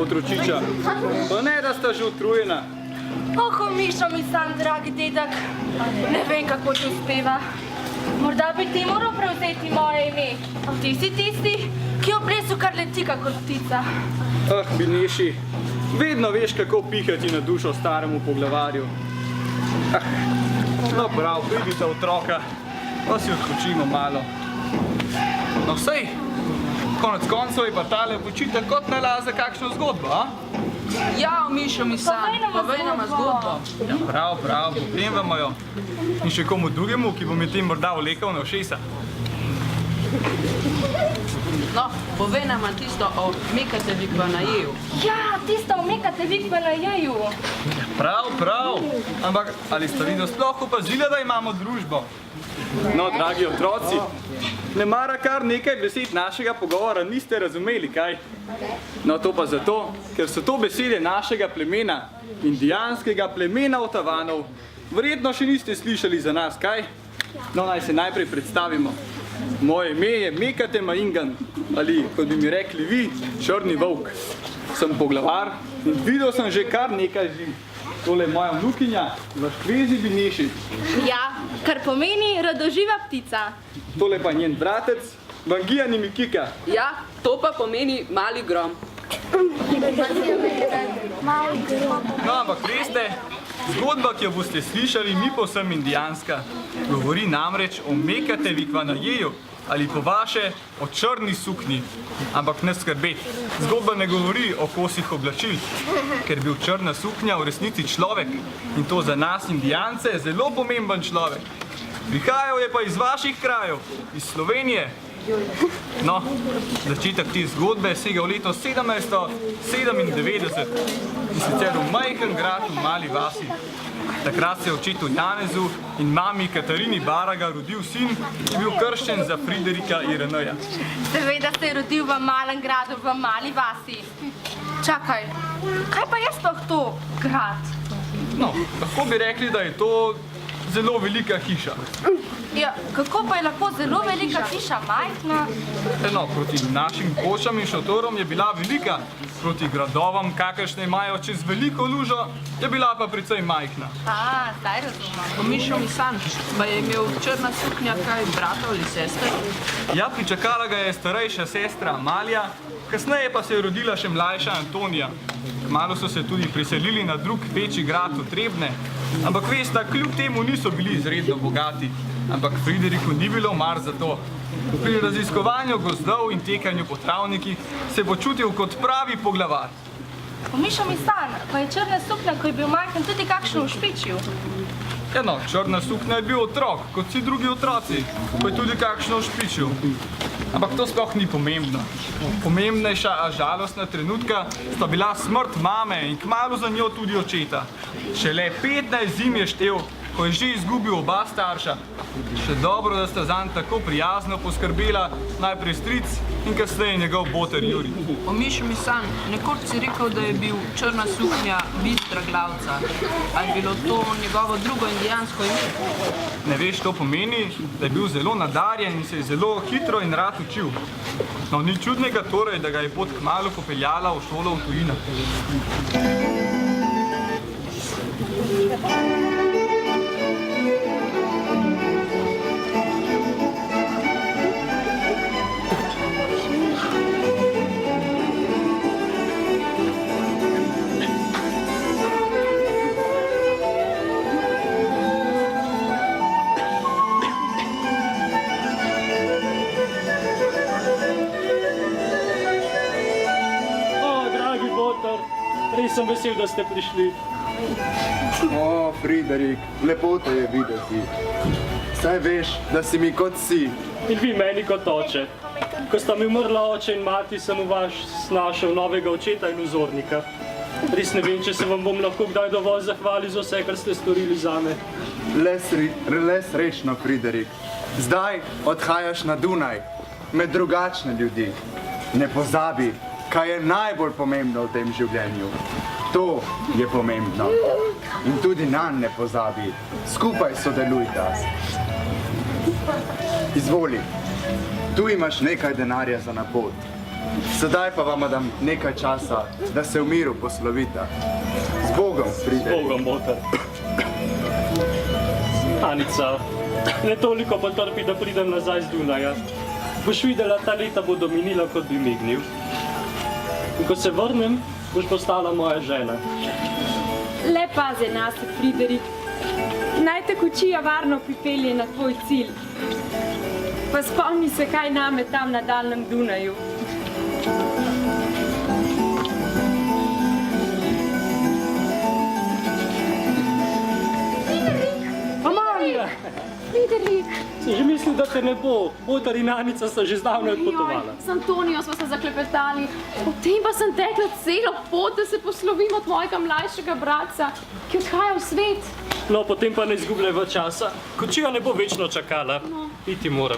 otročiča. Pa ne, da sta že utrujena. Oh, Mišo mi sam, dragi dedek. Ne vem, kako ti uspeva. Morda bi ti moral prevzeti moje ime. Ti si tisti, ki v plesu kar leti kakor ptica. Ah, Bineši, vedno veš, kako pihati na dušo staremu poglavarju. No prav, pridite otroka, pa si odpočimo malo. No sej, konec koncev je pa tale počitek kot nalaza kakšno zgodbo, a? Ja, Mišo mi sam, povej nama zgodbo. Ja, prav, povem vam jo. In še komu drugemu, ki bo mi tem morda vlekal na ušesa. No, povej nama tisto o Mekatevi Kvanajeju. Ja, tisto o Mekatevi Kvanajeju. Prav. Ampak, ali sta vidno sploh opazila, da imamo družbo? No, dragi otroci, ne mara kar nekaj besed našega pogovora niste razumeli, kaj? No, to pa zato, ker so to besede našega plemena, indijanskega plemena Otavanov. Verjetno še niste slišali za nas, kaj? No, naj se najprej predstavimo. Moje ime je Mekate Maingan, ali, kot bi mi rekli vi, črni volk. Sem poglavar in videl sem že kar nekaj živ. Tole je moja vnukinja, Vaškvezi Bineši. Ja, kar pomeni radoživa ptica. Tole pa njen bratec, Vangija Nimikika. Ja, to pa pomeni mali grom. No, ampak veste, zgodba, ki jo boste slišali, ni povsem indijanska. Govori namreč o Mekatevi Kvanajeju, ali po vaše o črni suknji. Ampak ne skrbeti, zgodba ne govori o kosih oblačil, ker bil črna suknja v resnici človek in to za nas indijance je zelo pomemben človek. Prihajal je pa iz vaših krajev, iz Slovenije. No, začetek te zgodbe sega v leto 1797 in sicer v majhen grad v mali vasi. Takrat se je očetu Janezu in mami Katarini Baraga rodil sin, ki je bil krščen za Friderika Ireneja. Seveda se je rodil v malem gradu, v mali vasi. Čakaj, kaj pa je sploh to grad? No, lahko bi rekli, da je to zelo velika hiša. Ja, kako pa je lahko zelo velika hiša majhna? No, proti našim košam in šotorom je bila velika, proti gradovom, kakršne imajo čez veliko lužo, je bila pa precej majhna. Zdaj razumem. Mišo mi sam, pa je imel črna suknja kaj brata ali sester? Ja, pričakala ga je starejša sestra Amalija, kasneje pa se je rodila še mlajša Antonija. Kmalu so se tudi preselili na drug večji grad v Trebne, ampak veste, kljub temu niso bili izredno bogati. Ampak Frideriku ni bilo mar za to. Pri raziskovanju gozdov in tekanju po travnikih se je počutil kot pravi poglavar. Mišo mi stan, pa je črna suknja, ko je bil majhen, tudi kakšno ušpičil. Ja no, črna suknja je bil otrok, kot vsi drugi otroci, pa je tudi kakšno ušpičil. Ampak to sploh ni pomembno. Pomembnejša, a žalostna trenutka sta bila smrt mame in kmalu za njo tudi očeta. Šele 15 zim je štel, ko je že izgubil oba starša. Še dobro, da sta zanj tako prijazno poskrbela, najprej stric in kasneje njegov boter Juri. O Mišo mi sam, nekoč si rekel, da je bil črna suknja bistra glavca. Ali je bilo to njegovo drugo indijansko ime? Ne veš, to pomeni, da je bil zelo nadarjen in se je zelo hitro in rad učil. No, ni čudnega torej, da ga je pot kmalu popeljala v šolo v tujino. Res sem vesel, da ste prišli. O, Friderik, lepo te je videti. Saj veš, da si mi kot si. In vi meni kot oče. Ko sta mi umrla oče in mati, sem v vas našel novega očeta in vzornika. Res ne vem, če se vam bom lahko kdaj dovolj zahvalil za vse, kar ste storili zame. Le srečno, Friderik. Zdaj odhajaš na Dunaj, med drugačne ljudi. Ne pozabi, kaj je najbolj pomembno v tem življenju. To je pomembno. In tudi nanj ne pozabi. Skupaj sodelujta. Izvoli, tu imaš nekaj denarja za na pot. Sedaj pa vam dam nekaj časa, da se v miru poslovita. Z Bogom, Friderik. Bogom, boter. Anica, ne toliko potrpi, da pridem nazaj z Dunaja. Boš videla, ta leta bodo minila, kot bi mignil. In ko se vrnem, boš postala moja žena. Le pazi nase, Friderik. Naj te kočija varno pripelje na tvoj cilj. Pa spomni se, kaj name tam na daljnem Dunaju. Amalija! Friderik! Sem že mislil, da te ne bo. Botar in Anica sta že zdavno odpotovala. S Antonijo smo se zaklepetali. Potem pa sem tekla celo pot, da se poslovim od mojega mlajšega bratca, ki odhaja v svet. No, potem pa ne izgubljajva časa. Kočija ne bo večno čakala. Iti moram.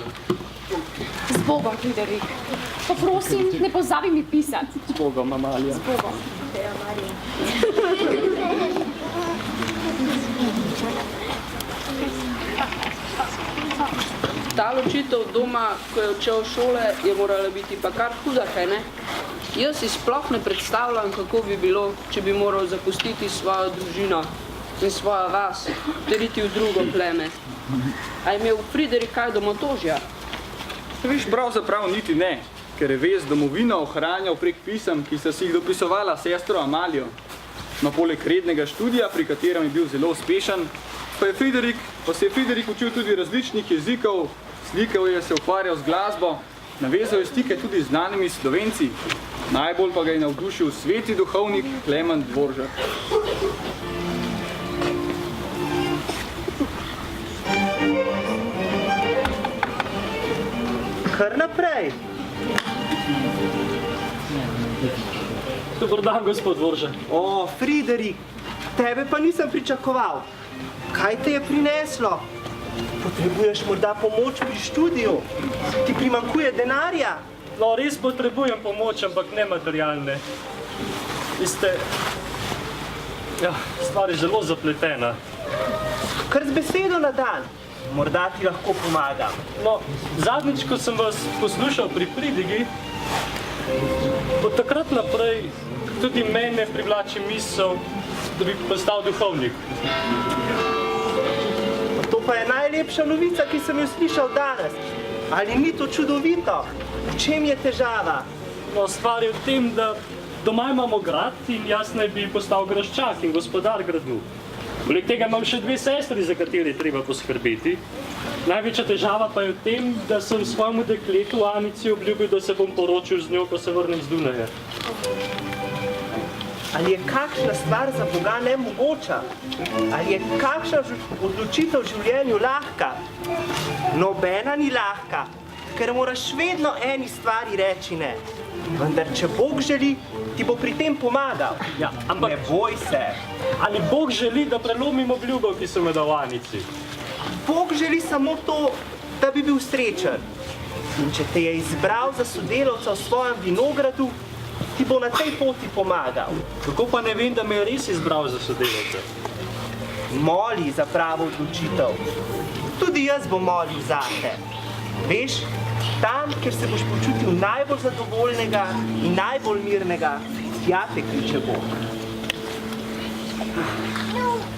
Z Bogom, Friderik. Pa prosim, ne pozabi mi pisati. Z Bogom, Amalija. Z Bogom. Ta ločitev doma, ko je odšel v šole, je morala biti pa kar huda, kaj ne? Jaz si sploh ne predstavljam, kako bi bilo, če bi moral zapustiti svojo družino in svojo vas, ter iti v drugo pleme. A je imel Friderik kaj domotožja? Viš, pravzaprav niti ne, ker je vez domovino ohranjal prek pisem, ki sta si jih dopisovala sestro Amalijo. No, poleg rednega študija, pri katerem je bil zelo uspešen, pa se je Friderik učil tudi različnih jezikov, slikal je, se ukvarjal z glasbo, navezal je stike tudi z znanimi Slovenci. Najbolj pa ga je navdušil sveti duhovnik Klemen Dvoržak. Kar naprej. Dobar dan, gospod Dvoržak. O, Friderik, tebe pa nisem pričakoval. Kaj te je prineslo? Potrebuješ morda pomoč pri študiju? Ti primanjkuje denarja? No, res potrebujem pomoč, ampak ne materialne. Veste, ja, stvar je zelo zapletena. Kar z besedo na dan. Morda ti lahko pomagam. No, zadnjič, ko sem vas poslušal pri pridigi, od takrat naprej tudi mene privlači misel, da bi postal duhovnik. To pa je najlepša novica, ki sem jo slišal danes. Ali ni to čudovito? V čem je težava? No, stvar je v tem, da doma imamo grad in jaz naj bi postal graščak in gospodar gradu. Poleg tega imam še 2 sestri, za katere je treba poskrbeti. Največja težava pa je v tem, da sem svojemu dekletu Anici obljubil, da se bom poročil z njo, ko se vrnem z Dunaja. Ali je kakšna stvar za Boga nemogoča? Ali je kakšna odločitev v življenju lahka? Nobena ni lahka, ker moraš vedno eni stvari reči ne. Vendar, če Bog želi, ti bo pri tem pomagal. Ja, ampak ne boj se. Ali Bog želi, da prelomim obljubo, ki sem jo dal Anici? Bog želi samo to, da bi bil srečen. In če te je izbral za sodelavca v svojem vinogradu, ti bo na tej poti pomagal. Kako pa ne vem, da me je res izbral za sodelavca? Moli za pravo odločitev. Tudi jaz bom molil zate. Veš, tam, kjer se boš počutil najbolj zadovoljnega in najbolj mirnega, tja te kliče Bog.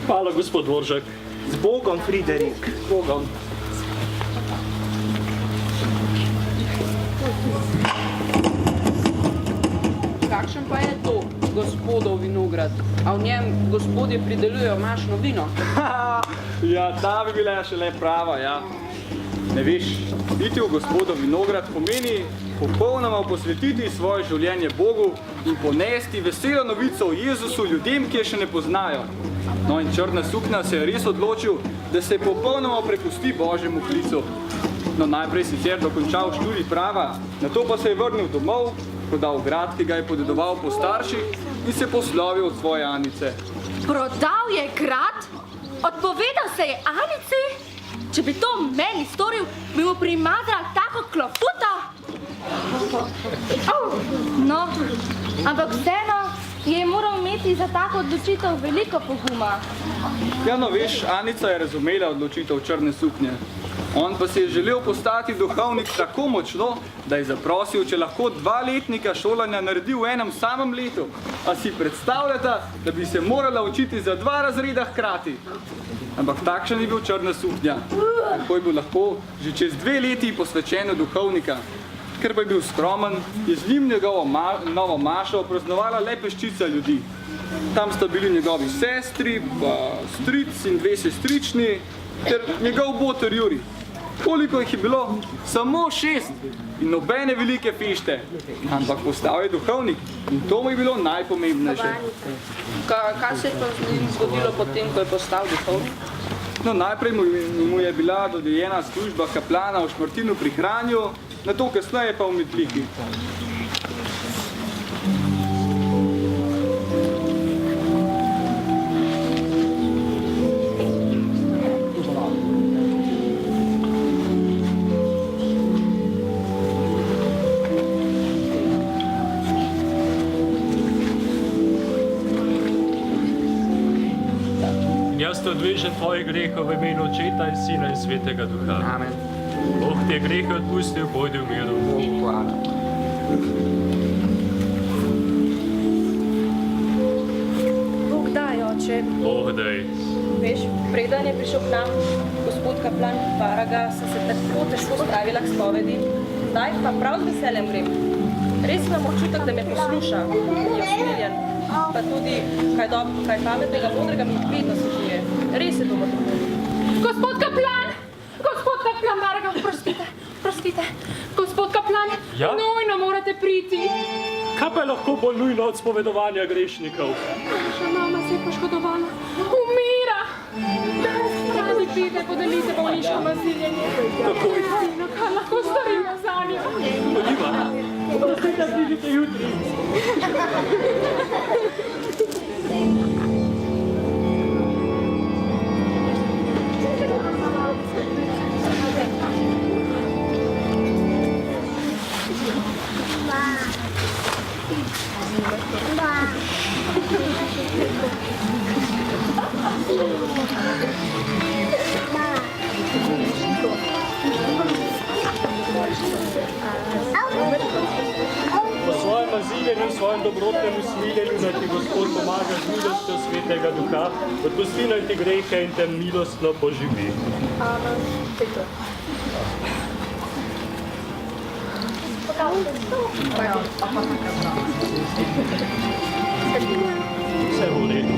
Hvala, gospod Dvoržak. Z Bogom, Friderik. Z Bogom. Kakšen pa je to, gospodov vinograd? A v njem gospodje pridelujejo mašno vino? Ja, ta bi bila šele prava, ja. Ne veš, iti v gospodov vinograd pomeni popolnoma posvetiti svoje življenje Bogu in ponesti veselo novico o Jezusu ljudem, ki je še ne poznajo. No in črna suknja se je res odločil, da se popolnoma prepusti Božjemu klicu. No, najprej sicer dokončal študij prava, nato pa se je vrnil domov, prodal grad, ki ga je podedoval po starših in se poslovil od svoje Anice. Prodal je grad? Odpovedal se je Anici? Če bi to meni storil, bi mu primazala tako klofuta. No, ampak vseeno je moral imeti za tako odločitev veliko poguma. Ja, no veš, Anica je razumela odločitev črne suknje. On pa se je želel postati duhovnik tako močno, da je zaprosil, če lahko 2 letnika šolanja naredi v enem samem letu. A si predstavljate, da bi se morala učiti za 2 razreda hkrati? Ampak takšen je bil Črna suknja. Tako je bil lahko že čez 2 leti posvečen duhovnika. Ker pa je bil skromen, je z njim njegovo novo mašo praznovala le peščica ljudi. Tam sta bili njegovi sestri, pa stric in 2 sestrični, ter njegov boter Juri. Koliko jih je bilo? Samo 6 in nobene velike fešte. Ampak postal je duhovnik in to mu je bilo najpomembnejše. Kaj se je pa z njim zgodilo potem, ko je postal duhovnik? No, najprej mu je bila dodeljena služba kaplana v Šmartinu pri Kranju, nato kasneje pa v Metliki. Jaz te odvežem tvojih grehov v imenu Očeta in Sina in Svetega Duha. Amen. Bog ti je grehe odpustil, pojdi v miru. Hvala. Bog daj, oče. Bog daj. Veš, preden je prišel k nam gospod kaplan Paraga, sem se tako težko spravila k spovedi. Zdaj pa prav z veseljem grem. Res imam občutek, da me posluša, je usmiljen, pa tudi kaj pametnega, modrega mi vedno svetuje. Res je dobro. Gospod kaplan! Gospod kaplan Paraga, prostite. Gospod kaplan, Ja? nujno morate priti. Kaj pa je lahko bolj nujno od spovedovanja grešnikov? Naša mama se je poškodovala. Umira! Radi pride, podelite bolniško maziljenje. Takoj. Kaj lahko storimo za njo? Podiva. Prosite, pridite jutri. Po svojem maziljenju in svojem dobrotnem usmiljenju naj ti Gospod pomaga z milostjo Svetega Duha, odpusti naj ti grehe in te milostno poživi. Vse v redu.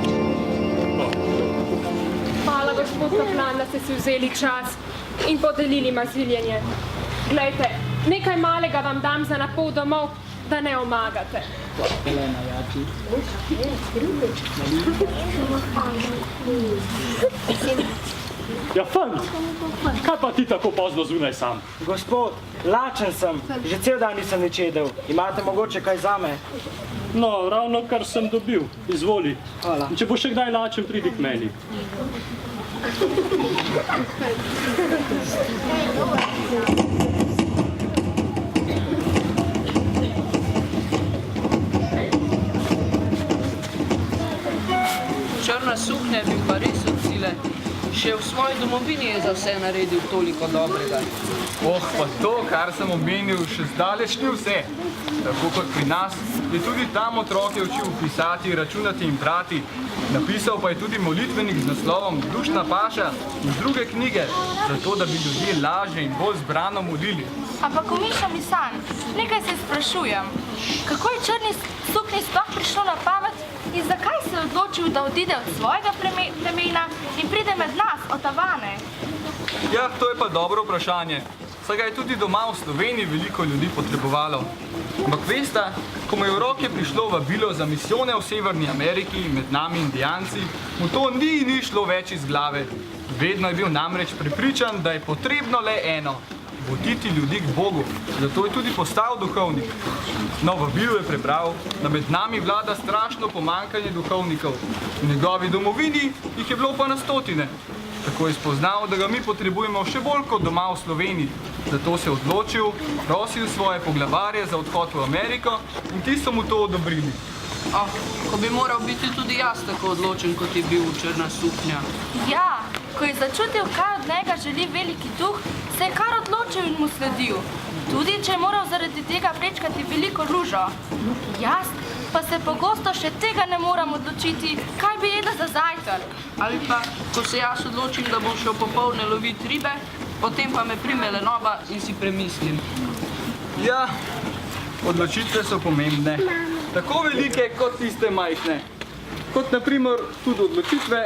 Hvala, gospod kaplan, da ste si vzeli čas in podelili maziljenje. Glejte, nekaj malega vam dam za napol domov, da ne omagate. Ja, fant, kaj pa ti tako pozno zunaj sam? Gospod, lačen sem, že cel dan nisem nič jedel. Imate mogoče kaj zame? No, ravno kar sem dobil. Izvoli. Hvala. In če boš še kdaj lačen, pridi k meni. Črna suknja bi pa res od sile. Še v svoji domovini je za vse naredil toliko dobrega. Oh, pa to, kar sem omenil, še zdaleč ni vse. Tako kot pri nas, je tudi tam otroke učil pisati, računati in brati. Napisal pa je tudi molitvenik z naslovom Dušna paša in druge knjige, zato da bi ljudje lažje in bolj zbrano molili. Ampak umišljam mi sanj, nekaj se sprašujem. Kako je Črni suknji sploh prišlo na pamet in zakaj se je odločil, da odide od svojega plemena in pride med nas, otavane? Ja, to je pa dobro vprašanje. Saj ga je tudi doma v Sloveniji veliko ljudi potrebovalo. Ampak veste, ko mu je v roke prišlo vabilo za misijone v Severni Ameriki med nami Indijanci, mu to ni šlo več iz glave. Vedno je bil namreč prepričan, da je potrebno le eno – voditi ljudi k Bogu. Zato je tudi postal duhovnik. No, vabilo je prebral, da med nami vlada strašno pomanjkanje duhovnikov. V njegovi domovini jih je bilo pa na stotine. Tako je spoznal, da ga mi potrebujemo še bolj kot doma v Sloveniji. Zato se je odločil, prosil svoje poglavarje za odhod v Ameriko in ti so mu to odobrili. Ko bi moral biti tudi jaz tako odločen, kot je bil Črna suknja. Ja, Ko je začutil, kaj od njega želi veliki duh, se je kar odločil in mu sledil. Tudi, če je moral zaradi tega prečkati veliko lužo. Jaz pa se pogosto še tega ne moram odločiti, kaj bi jedla za zajtrk. Ali pa, ko se jaz odločim, da bom šel popoldne loviti ribe, potem pa me prime lenoba in si premislim. Ja, odločitve so pomembne. Tako velike kot tiste majhne. Kot naprimer tudi odločitve,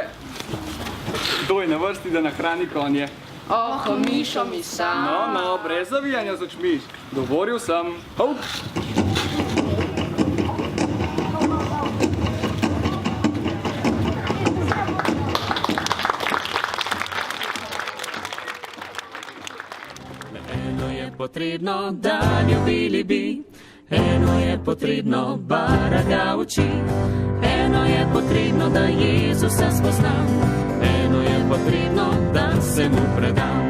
kdo je na vrsti, da nahrani konje. Oh, Mišo mi sam. No, brez zavijanja z očmi. Govoril sem. Hop! Eno je potrebno, da ljubili bi, eno je potrebno, Baraga uči, eno je potrebno, da Jezusa spoznam, eno je potrebno, da se mu predam.